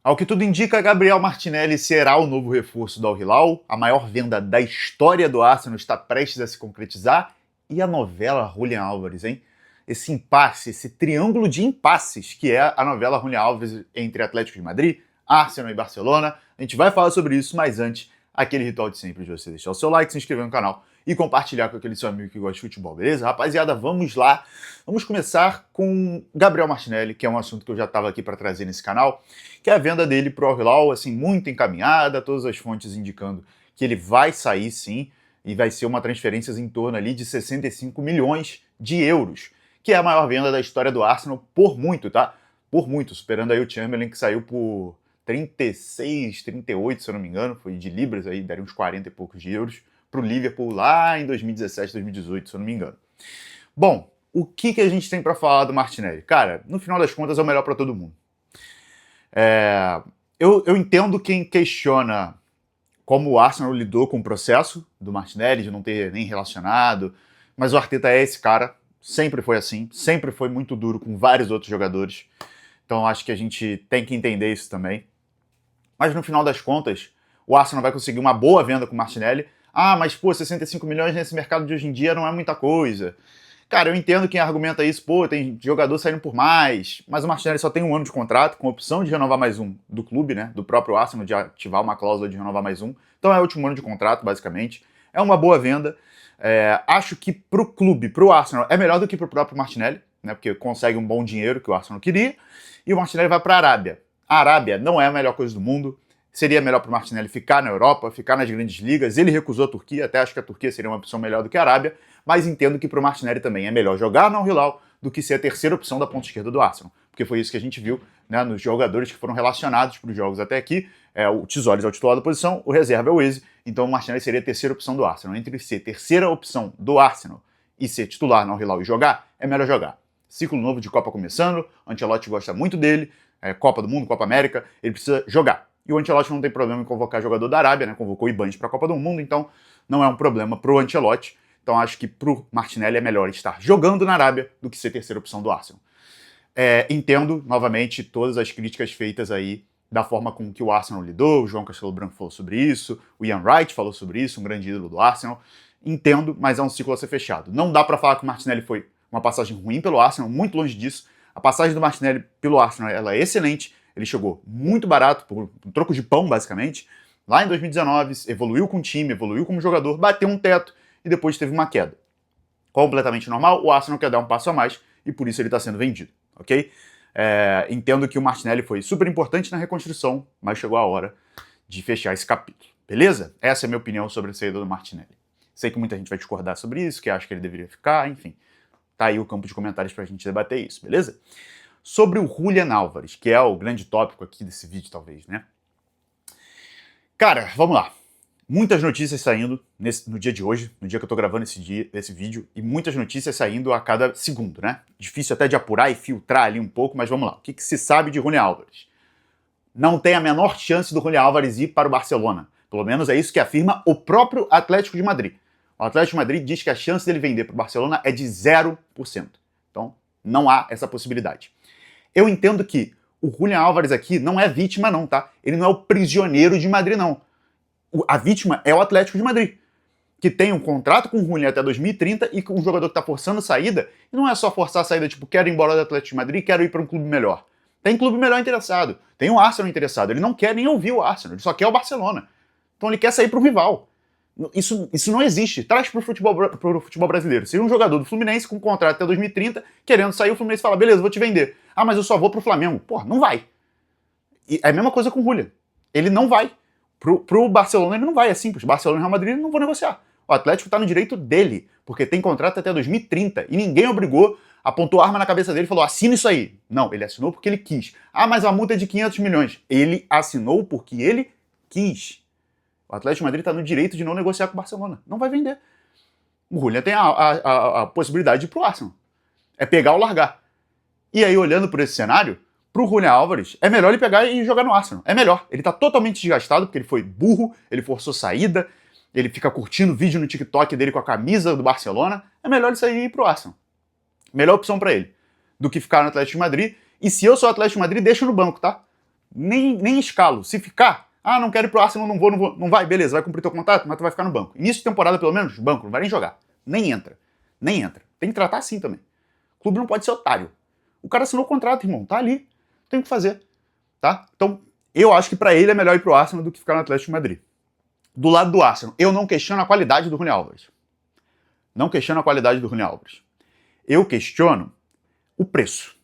Ao que tudo indica, Gabriel Martinelli será o novo reforço do Al Hilal, a maior venda da história do Arsenal está prestes a se concretizar, e a novela Julian Álvares, hein? Esse impasse, esse triângulo de impasses que é a novela Julian Álvares entre Atlético de Madrid, Arsenal e Barcelona. A gente vai falar sobre isso, mas antes, aquele ritual de sempre de você deixar o seu like, se inscrever no canal e compartilhar com aquele seu amigo que gosta de futebol, beleza? Rapaziada, vamos lá. Vamos começar com Gabriel Martinelli, que é um assunto que eu já estava aqui para trazer nesse canal, que é a venda dele para o Al Hilal, assim, muito encaminhada, todas as fontes indicando que ele vai sair sim, e vai ser uma transferência em torno ali de 65 milhões de euros, que é a maior venda da história do Arsenal por muito, tá? Por muito, superando aí o Chamberlain, que saiu por 36, 38, se eu não me engano, foi de libras aí, daria uns 40 e poucos de euros, para o Liverpool lá em 2017, 2018, se eu não me engano. Bom, o que a gente tem para falar do Martinelli? Cara, no final das contas é o melhor para todo mundo. Eu entendo quem questiona como o Arsenal lidou com o processo do Martinelli, de não ter nem relacionado, mas o Arteta é esse cara, sempre foi assim, sempre foi muito duro com vários outros jogadores, então acho que a gente tem que entender isso também. Mas no final das contas, o Arsenal vai conseguir uma boa venda com o Martinelli. Ah, mas pô, 65 milhões nesse mercado de hoje em dia não é muita coisa. Cara, eu entendo quem argumenta isso, pô, tem jogador saindo por mais, mas o Martinelli só tem um ano de contrato, com a opção de renovar mais um do clube, né, do próprio Arsenal, de ativar uma cláusula de renovar mais um. Então é o último ano de contrato, basicamente. É uma boa venda. Acho que pro clube, pro Arsenal, é melhor do que pro próprio Martinelli, né, porque consegue um bom dinheiro que o Arsenal queria, e o Martinelli vai para a Arábia. A Arábia não é a melhor coisa do mundo. Seria melhor para o Martinelli ficar na Europa, ficar nas grandes ligas. Ele recusou a Turquia, até acho que a Turquia seria uma opção melhor do que a Arábia, mas entendo que para o Martinelli também é melhor jogar no Al Hilal do que ser a terceira opção da ponta esquerda do Arsenal, porque foi isso que a gente viu, né, nos jogadores que foram relacionados para os jogos até aqui. O Tizoles é o titular da posição, o reserva é o Eze, então o Martinelli seria a terceira opção do Arsenal. Entre ser terceira opção do Arsenal e ser titular no Al Hilal e jogar, é melhor jogar. Ciclo novo de Copa começando, Ancelotti gosta muito dele, Copa do Mundo, Copa América, ele precisa jogar. E o Ancelotti não tem problema em convocar jogador da Arábia, né? Convocou o Ibanez para a Copa do Mundo, então não é um problema pro Ancelotti. Então acho que pro Martinelli é melhor estar jogando na Arábia do que ser terceira opção do Arsenal. Entendo, novamente, todas as críticas feitas aí da forma com que o Arsenal lidou. O João Castelo Branco falou sobre isso, o Ian Wright falou sobre isso, um grande ídolo do Arsenal. Entendo, mas é um ciclo a ser fechado. Não dá para falar que o Martinelli foi uma passagem ruim pelo Arsenal, muito longe disso. A passagem do Martinelli pelo Arsenal ela é excelente. Ele chegou muito barato, por um troco de pão, basicamente. Lá em 2019, evoluiu com o time, evoluiu como jogador, bateu um teto e depois teve uma queda. Completamente normal, o Arsenal quer dar um passo a mais e por isso ele está sendo vendido, ok? Entendo que o Martinelli foi super importante na reconstrução, mas chegou a hora de fechar esse capítulo, beleza? Essa é a minha opinião sobre a saída do Martinelli. Sei que muita gente vai discordar sobre isso, que acha que ele deveria ficar, enfim. Tá aí o campo de comentários pra gente debater isso, beleza? Sobre o Julian Álvares, que é o grande tópico aqui desse vídeo, talvez, né? Cara, vamos lá. Muitas notícias saindo no dia de hoje, no dia que eu tô gravando esse vídeo, e muitas notícias saindo a cada segundo, né? Difícil até de apurar e filtrar ali um pouco, mas vamos lá. O que se sabe de Julian Álvares? Não tem a menor chance do Julian Álvares ir para o Barcelona. Pelo menos é isso que afirma o próprio Atlético de Madrid. O Atlético de Madrid diz que a chance dele vender para o Barcelona é de 0%. Então, não há essa possibilidade. Eu entendo que o Julian Álvares aqui não é vítima não, tá? Ele não é o prisioneiro de Madrid, não. A vítima é o Atlético de Madrid, que tem um contrato com o Julian até 2030 e com um jogador que tá forçando saída, e não é só forçar a saída, tipo, quero ir embora do Atlético de Madrid, quero ir para um clube melhor. Tem clube melhor interessado, tem o Arsenal interessado, ele não quer nem ouvir o Arsenal, ele só quer o Barcelona. Então ele quer sair pro rival. Isso não existe. Traz pro futebol brasileiro. Seria um jogador do Fluminense com contrato até 2030, querendo sair, o Fluminense fala, beleza, vou te vender. Ah, mas eu só vou pro Flamengo. Pô, não vai. E é a mesma coisa com o Julian. Ele não vai. Pro Barcelona ele não vai, é simples. Barcelona e Real Madrid não vão negociar. O Atlético tá no direito dele, porque tem contrato até 2030. E ninguém obrigou, apontou arma na cabeça dele e falou, assina isso aí. Não, ele assinou porque ele quis. Ah, mas a multa é de 500 milhões. Ele assinou porque ele quis. O Atlético de Madrid está no direito de não negociar com o Barcelona. Não vai vender. O Julian tem a possibilidade de ir pro Arsenal. É pegar ou largar. E aí, olhando por esse cenário, pro Julian Álvares, é melhor ele pegar e jogar no Arsenal. É melhor. Ele tá totalmente desgastado, porque ele foi burro, ele forçou saída, ele fica curtindo vídeo no TikTok dele com a camisa do Barcelona. É melhor ele sair e ir pro Arsenal. Melhor opção para ele do que ficar no Atlético de Madrid. E se eu sou o Atlético de Madrid, deixa no banco, tá? Nem escalo. Se ficar, não quero ir pro Arsenal, não vou. Não vai, beleza, vai cumprir teu contrato, mas tu vai ficar no banco. Início de temporada, pelo menos, banco, não vai nem jogar. Nem entra. Tem que tratar assim também. O clube não pode ser otário. O cara assinou o contrato, irmão, tá ali. Tem o que fazer. Tá? Então, eu acho que pra ele é melhor ir pro Arsenal do que ficar no Atlético de Madrid. Do lado do Arsenal, eu não questiono a qualidade do Julián Álvares. Não questiono a qualidade do Julián Álvares. Eu questiono o preço.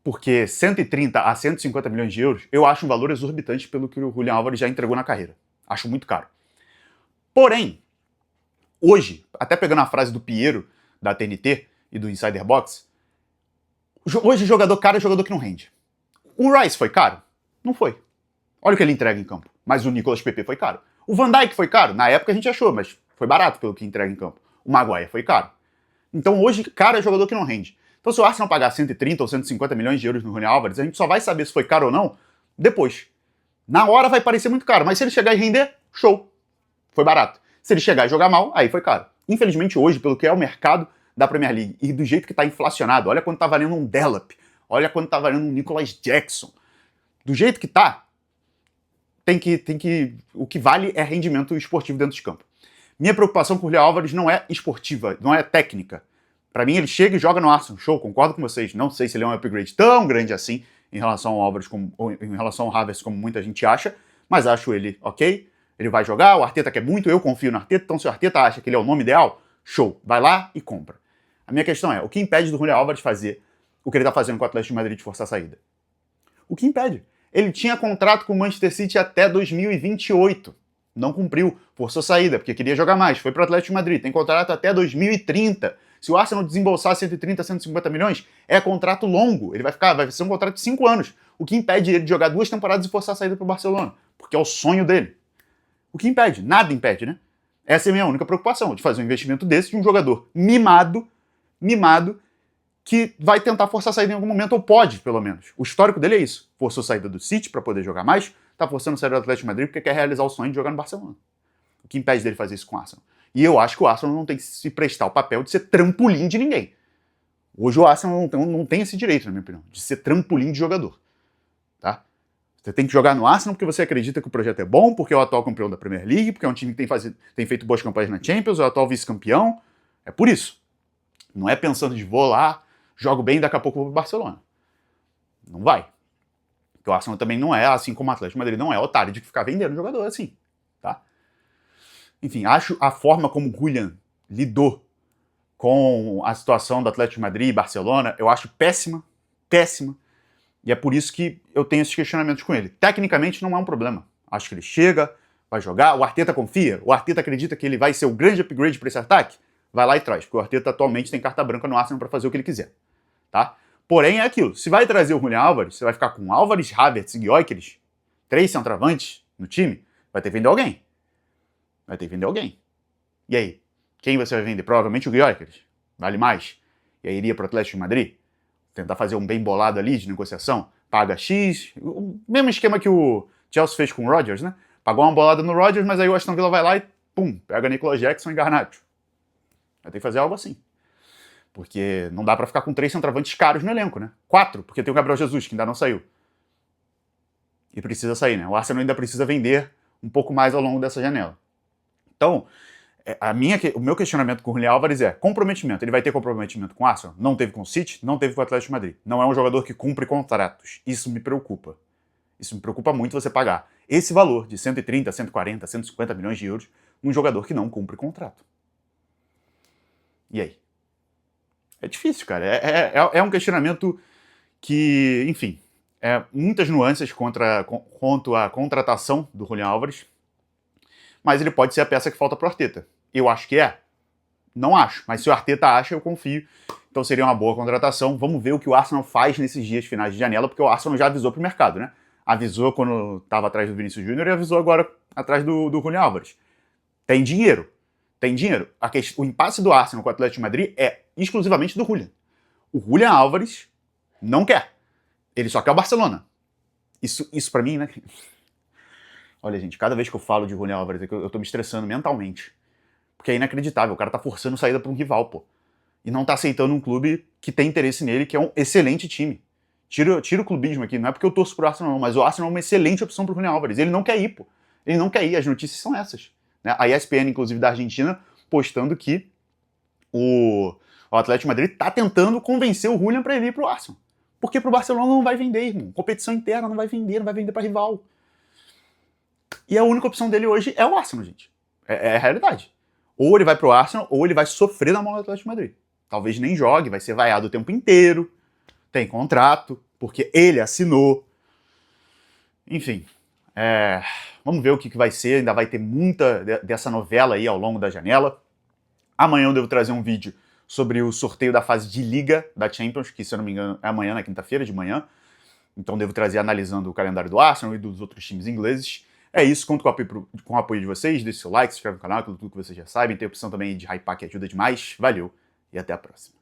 Porque 130 a 150 milhões de euros, eu acho um valor exorbitante pelo que o Julián Álvares já entregou na carreira. Acho muito caro. Porém, hoje, até pegando a frase do Piero, da TNT e do Insider Box, hoje jogador caro é jogador que não rende. O Rice foi caro? Não foi. Olha o que ele entrega em campo. Mas o Nicolas Pepe foi caro. O Van Dijk foi caro? Na época a gente achou, mas foi barato pelo que entrega em campo. O Maguire foi caro. Então hoje, caro é jogador que não rende. Então se o Arsenal pagar 130 ou 150 milhões de euros no Julián Álvares, a gente só vai saber se foi caro ou não depois. Na hora vai parecer muito caro, mas se ele chegar e render, show. Foi barato. Se ele chegar e jogar mal, aí foi caro. Infelizmente hoje, pelo que é o mercado da Premier League e do jeito que está inflacionado, olha quanto está valendo um Delap, olha quanto está valendo um Nicolas Jackson. Do jeito que está, o que vale é rendimento esportivo dentro de campo. Minha preocupação com o Julián Álvares não é esportiva, não é técnica. Para mim, ele chega e joga no Arsenal. Show, concordo com vocês. Não sei se ele é um upgrade tão grande assim em relação ao Álvares, ou em relação ao Havertz, como muita gente acha, mas acho ele ok. Ele vai jogar, o Arteta quer muito, eu confio no Arteta, então se o Arteta acha que ele é o nome ideal, show, vai lá e compra. A minha questão é, o que impede do Julián Álvares fazer o que ele está fazendo com o Atlético de Madrid de forçar a saída? O que impede? Ele tinha contrato com o Manchester City até 2028. Não cumpriu, forçou saída, porque queria jogar mais, foi para o Atlético de Madrid, tem contrato até 2030. Se o Arsenal desembolsar 130, 150 milhões, é contrato longo, vai ser um contrato de 5 anos. O que impede ele de jogar 2 temporadas e forçar a saída para o Barcelona? Porque é o sonho dele. O que impede? Nada impede, né? Essa é a minha única preocupação, de fazer um investimento desse de um jogador mimado, que vai tentar forçar a saída em algum momento, ou pode, pelo menos. O histórico dele é isso. Forçou a saída do City para poder jogar mais, tá forçando a saída do Atlético de Madrid porque quer realizar o sonho de jogar no Barcelona. O que impede dele fazer isso com o Arsenal? E eu acho que o Arsenal não tem que se prestar o papel de ser trampolim de ninguém. Hoje o Arsenal não tem esse direito, na minha opinião, de ser trampolim de jogador. Tá? Você tem que jogar no Arsenal porque você acredita que o projeto é bom, porque é o atual campeão da Premier League, porque é um time que tem feito boas campanhas na Champions, é o atual vice-campeão. É por isso. Não é pensando de vou lá, jogo bem e daqui a pouco vou pro Barcelona. Não vai. Porque o Arsenal também não é, assim como o Atlético de Madrid, não é otário de ficar vendendo jogador assim. Tá? Enfim, acho a forma como o Julián lidou com a situação do Atlético de Madrid e Barcelona, eu acho péssima. E é por isso que eu tenho esses questionamentos com ele. Tecnicamente não é um problema. Acho que ele chega, vai jogar, o Arteta confia, o Arteta acredita que ele vai ser o grande upgrade para esse ataque, vai lá e traz, porque o Arteta atualmente tem carta branca no Arsenal para fazer o que ele quiser. Tá? Porém é aquilo, se vai trazer o Julián Álvares, você vai ficar com Álvares, Havertz e Gyökeres, 3 centroavantes no time, vai ter que vender alguém. E aí? Quem você vai vender? Provavelmente o Gyökeres. Vale mais. E aí iria para o Atlético de Madrid? Tentar fazer um bem bolado ali de negociação? Paga X. O mesmo esquema que o Chelsea fez com o Rodgers, né? Pagou uma bolada no Rodgers, mas aí o Aston Villa vai lá e pum, pega Nicolas Jackson e Garnacho. Vai ter que fazer algo assim. Porque não dá para ficar com 3 centroavantes caros no elenco, né? 4, porque tem o Gabriel Jesus, que ainda não saiu. E precisa sair, né? O Arsenal ainda precisa vender um pouco mais ao longo dessa janela. Então, o meu questionamento com o Julián Álvares é comprometimento. Ele vai ter comprometimento com o Arsenal? Não teve com o City, não teve com o Atlético de Madrid. Não é um jogador que cumpre contratos. Isso me preocupa. Isso me preocupa muito você pagar esse valor de 130, 140, 150 milhões de euros num jogador que não cumpre contrato. E aí? É difícil, cara. É um questionamento que, enfim, muitas nuances quanto à contratação do Julián Álvares, mas ele pode ser a peça que falta pro Arteta. Eu acho que é. Não acho, mas se o Arteta acha, eu confio. Então seria uma boa contratação. Vamos ver o que o Arsenal faz nesses dias finais de janela, porque o Arsenal já avisou pro mercado, né? Avisou quando estava atrás do Vinícius Júnior e avisou agora atrás do Julián Álvares. Tem dinheiro. O impasse do Arsenal com o Atlético de Madrid é exclusivamente do Julián. O Julián Álvares não quer. Ele só quer o Barcelona. Isso pra mim, né? Olha, gente, cada vez que eu falo de Julián Álvares, eu tô me estressando mentalmente. Porque é inacreditável, o cara tá forçando saída pra um rival, pô. E não tá aceitando um clube que tem interesse nele, que é um excelente time. Tira o clubismo aqui, não é porque eu torço pro Arsenal não, mas o Arsenal é uma excelente opção pro Julián Álvares. Ele não quer ir, pô. Ele não quer ir, as notícias são essas. Né? A ESPN, inclusive, da Argentina, postando que o Atlético de Madrid tá tentando convencer o Julián pra ele ir pro Arsenal. Porque pro Barcelona não vai vender, irmão. Competição interna não vai vender pra rival. E a única opção dele hoje é o Arsenal, gente. É a realidade. Ou ele vai pro Arsenal, ou ele vai sofrer na mão do Atlético de Madrid. Talvez nem jogue, vai ser vaiado o tempo inteiro, tem contrato, porque ele assinou. Enfim, vamos ver o que vai ser, ainda vai ter muita dessa novela aí ao longo da janela. Amanhã eu devo trazer um vídeo sobre o sorteio da fase de Liga da Champions, que se eu não me engano é amanhã, na quinta-feira de manhã. Então devo trazer analisando o calendário do Arsenal e dos outros times ingleses. É isso, conto com o apoio de vocês, deixe seu like, se inscreve no canal, aquilo tudo que vocês já sabem. Tem a opção também de hypar que ajuda demais. Valeu e até a próxima.